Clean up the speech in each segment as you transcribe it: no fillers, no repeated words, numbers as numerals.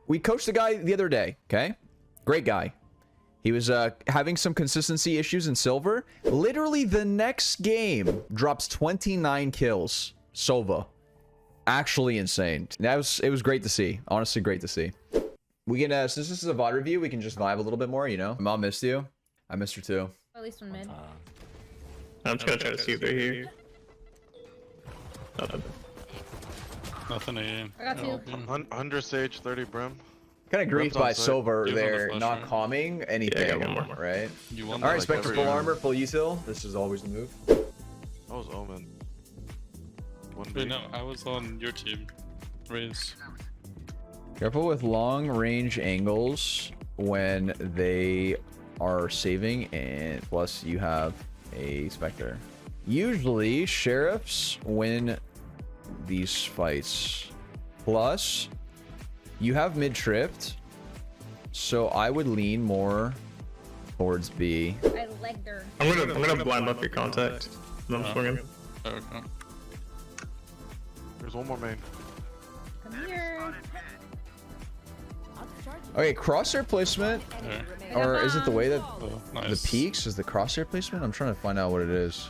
We coached the guy the other day, okay? Great guy. He was having some consistency issues in silver. Literally the next game drops 29 kills. Sova. Actually insane. It was great to see. Honestly, great to see. We can, since this is a VOD review, we can just vibe a little bit more, you know? Mom missed you. I missed her too. At least one mid. I'm just gonna try to see if they're here. Nothing in. I got two. 100 Sage, 30 Brim. Kind of grieved by Silver Give him there, the flash, not right? calming anything, Yeah, one more. right? You won All right, that, Spectre every full year. armor, full util. This is always the move. That was Omen. Wait, no, I was on your team. Raise. Careful with long range angles when they are saving, and plus you have a Spectre. Usually sheriffs win these fights. Plus you have mid tripped, so I would lean more towards B. I legged her. I'm gonna blind up your contact. I'm swinging. Okay. There's one more main. Come here. Okay, crosshair placement, There. or is it the way that Oh, nice. the peaks is the crosshair placement? I'm trying to find out what it is.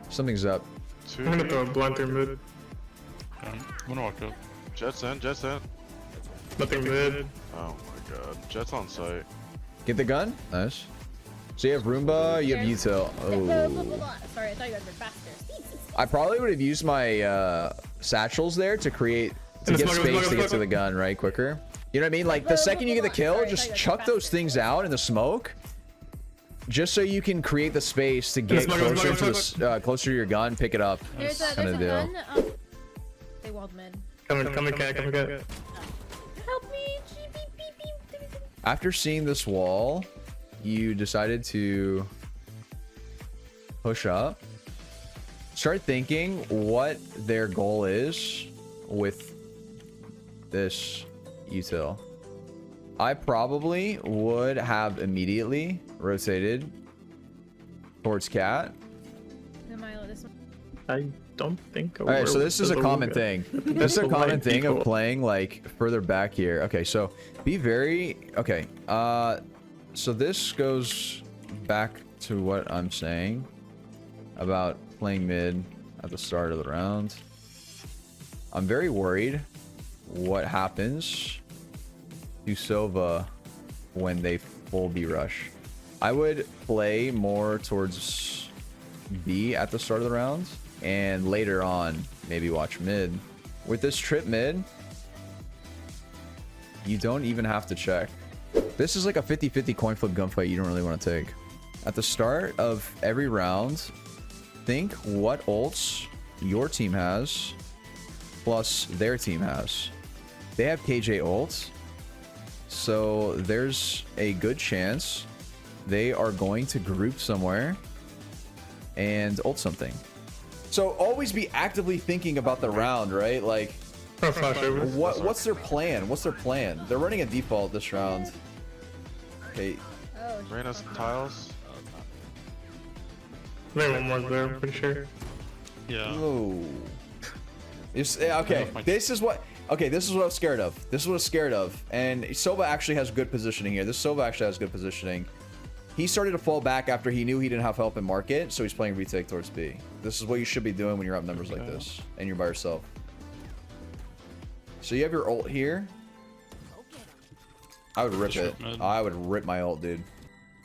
Something's up. I'm gonna throw a blind through mid. Okay. I'm gonna walk up. Jets in, Jets in. Nothing mid. Oh my god. Jets on site. Get the gun. Nice. So you have Roomba, you have util. Oh. Sorry, I thought you guys were faster. I probably would have used my satchels there to create to get space to get to the gun right quicker. You know what I mean? Like the second you get the kill, just chuck those things out in the smoke, just so you can create the space to get closer to the closer to your gun, pick it up. There's a Kinda deal. gun. They walled mid. Come in, cat. Help me. After seeing this wall, you decided to push up. Start thinking what their goal is with this util. I probably would have immediately rotated towards cat. I don't think. All right, so this is a common thing. This is a common thing of playing like further back here. Okay, so be very okay. So this goes back to what I'm saying about playing mid at the start of the round. I'm very worried what happens to Sova when they full B rush. I would play more towards B at the start of the round, and later on maybe watch mid. With this trip mid, you don't even have to check. This is like a 50-50 coin flip gunfight you don't really want to take. At the start of every round, think what ults your team has plus their team has. They have KJ ults, so there's a good chance they are going to group somewhere and ult something. So always be actively thinking about the round, right? Like, what's their plan? What's their plan? They're running a default this round. Okay. Oh, Reyna's tiles. Maybe one more there, I'm pretty sure. Yeah. Oh. Okay. This is what I was scared of. This is what I was scared of. And Sova actually has good positioning here. This Sova actually has good positioning. He started to fall back after he knew he didn't have help in market, so he's playing retake towards B. This is what you should be doing when you're up numbers like this and you're by yourself. So you have your ult here. I would rip it. I would rip my ult, dude.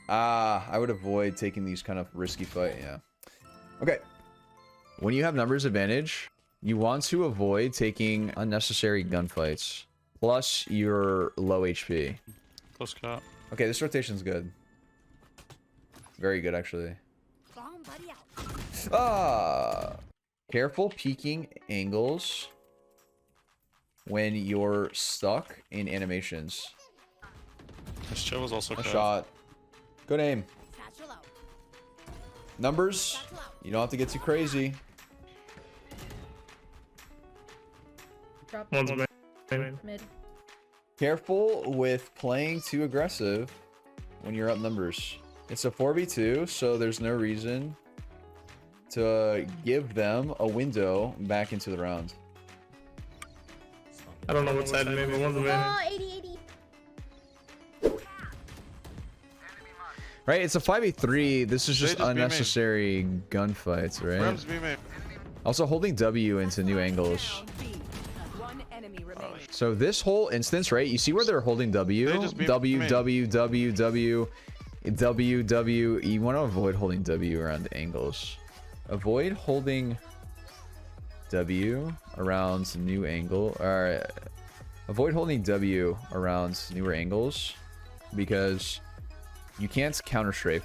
I would avoid taking these kind of risky fight. Yeah. Okay. When you have numbers advantage, you want to avoid taking unnecessary gunfights. Plus, you're low HP. Close cat. Okay, this rotation's good. Very good, actually. Careful peeking angles when you're stuck in animations. This chill was also A cat. shot. Good aim. Numbers. You don't have to get too crazy. Drop One's main. mid. Careful with playing too aggressive when you're up numbers. It's a 4v2, so there's no reason to give them a window back into the round. I don't know what side to main, but one's main. Oh, 80. Right? It's a 5v3. This is just They just B main. unnecessary gunfights, right? Rams B main. Also holding W into new angles. One enemy remaining. So this whole instance, right? You see where they're holding W? They just B W, main. W, W, W, W, W. You want to avoid holding W around angles. Avoid holding W around new angle. Or avoid holding W around newer angles because you can't counter strafe.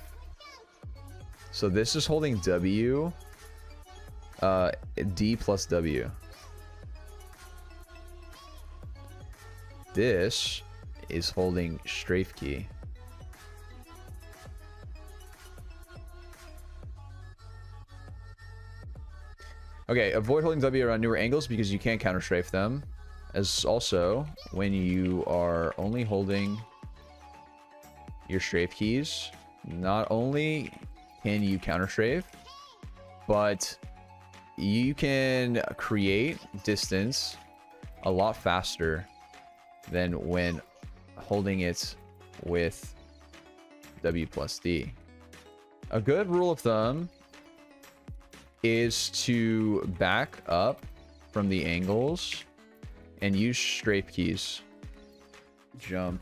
So this is holding W, D plus W. This is holding strafe key. Okay, avoid holding W around newer angles because you can't counter strafe them. As also, when you are only holding your strafe keys, not only can you counter strafe, but you can create distance a lot faster than when holding it with W plus D. A good rule of thumb is to back up from the angles and use strafe keys. Jump.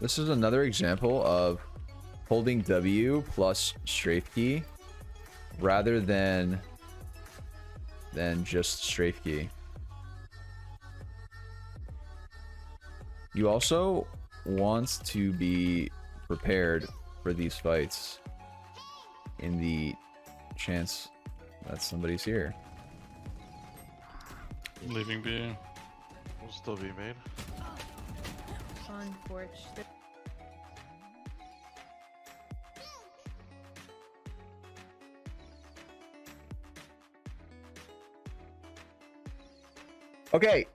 This is another example of holding W plus strafe key rather than just strafe key. You also want to be prepared for these fights in the chance that somebody's here. Leaving B. We'll still be main. On porch. Okay.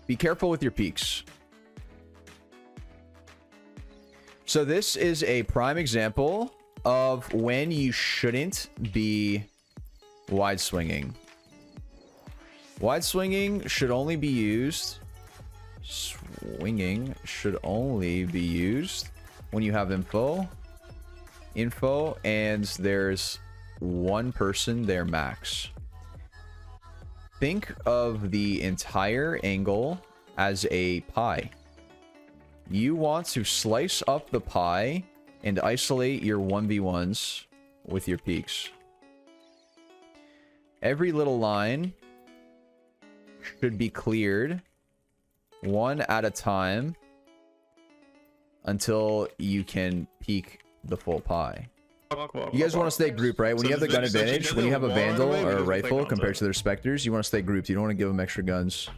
Be careful with your peaks. So this is a prime example of when you shouldn't be wide swinging. Wide swinging should only be used. Swinging should only be used when you have info, and there's one person there max. Think of the entire angle as a pie. You want to slice up the pie and isolate your 1v1s with your peaks. Every little line should be cleared one at a time until you can peek the full pie. You guys want to stay grouped, right? When you have the gun advantage, when you have a vandal or a rifle compared to their specters, you want to stay grouped. You don't want to give them extra guns.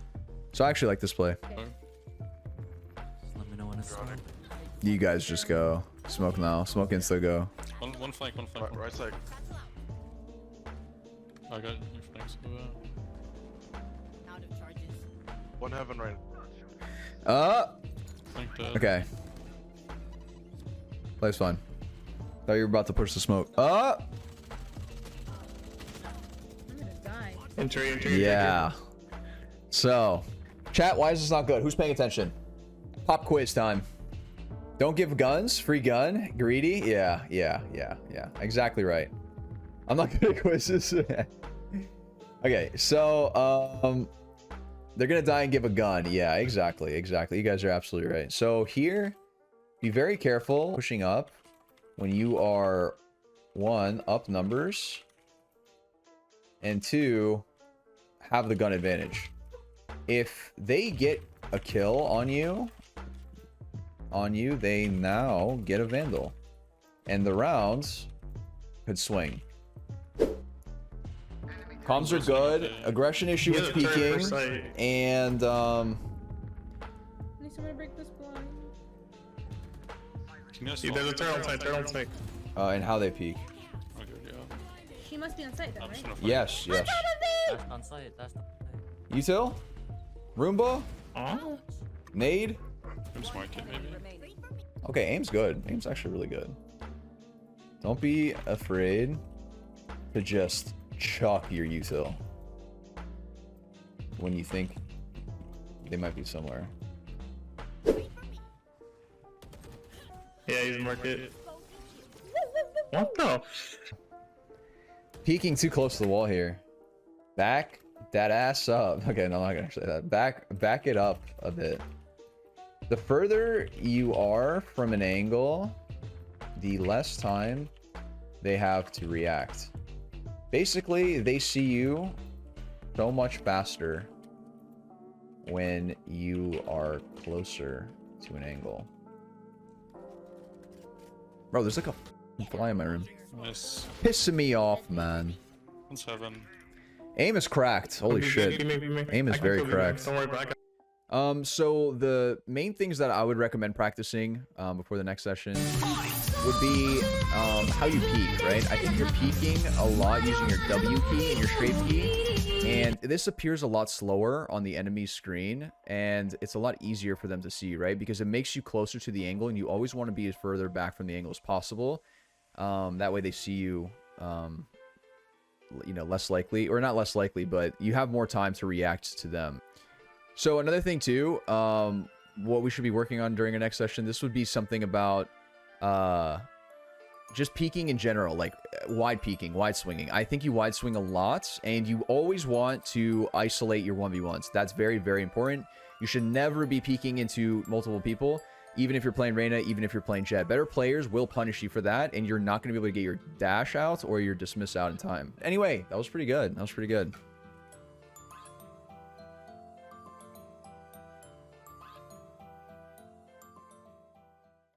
So I actually like this play. Okay. Let me know when it's started. You guys just go. Smoke now. Smoke insta go. One flank, one flank. Right side. I got your flanks. Out of charges. One heaven right. Flank dead. Okay. Play's fine. Thought you were about to push the smoke. I'm gonna die. Entry. Yeah. So, chat, why is this not good? Who's paying attention? Pop quiz time. Don't give guns. Free gun. Greedy. Yeah. Exactly right. I'm not good at quizzes. Okay, so, they're gonna die and give a gun. Yeah, exactly. You guys are absolutely right. So here, be very careful pushing up when you are, one, up numbers, and two, have the gun advantage. If they get a kill on you, they now get a vandal, and the rounds could swing. Comms are good. Aggression issue with peeking, and I need someone to break this blind. There's There's a turret on site, turret on site. And how they peek. Okay, yeah. She must be on site though, I'm just right? gonna fight. Yes, yes. Last on site. Last on site. Util? Roomba? Oh, Nade? I'm smart kid, maybe. Remaining. Okay, aim's good. Aim's actually really good. Don't be afraid to just chuck your util when you think they might be somewhere. yeah, he's market. What the? Peeking too close to the wall here. Back that ass up. Okay, no, I'm not gonna say that. Back it up a bit. The further you are from an angle, the less time they have to react. Basically, they see you so much faster when you are closer to an angle. Bro, there's like a fly in my room. Nice. Pissing me off, man. 1-7. Aim is cracked. Holy shit. Aim is very cracked. Don't worry about it. So the main things that I would recommend practicing before the next session would be how you peek, right? I think you're peeking a lot using your W key and your strafe key, and this appears a lot slower on the enemy's screen, and it's a lot easier for them to see, right? Because it makes you closer to the angle, and you always want to be as further back from the angle as possible. That way they see you, you know, less likely, or not less likely, but you have more time to react to them. So another thing too, what we should be working on during our next session, this would be something about just peeking in general, like wide peeking, wide swinging. I think you wide swing a lot, and you always want to isolate your 1v1s. That's very, very important. You should never be peeking into multiple people, even if you're playing Reyna, even if you're playing Jet. Better players will punish you for that, and you're not going to be able to get your dash out or your dismiss out in time. Anyway, that was pretty good. That was pretty good.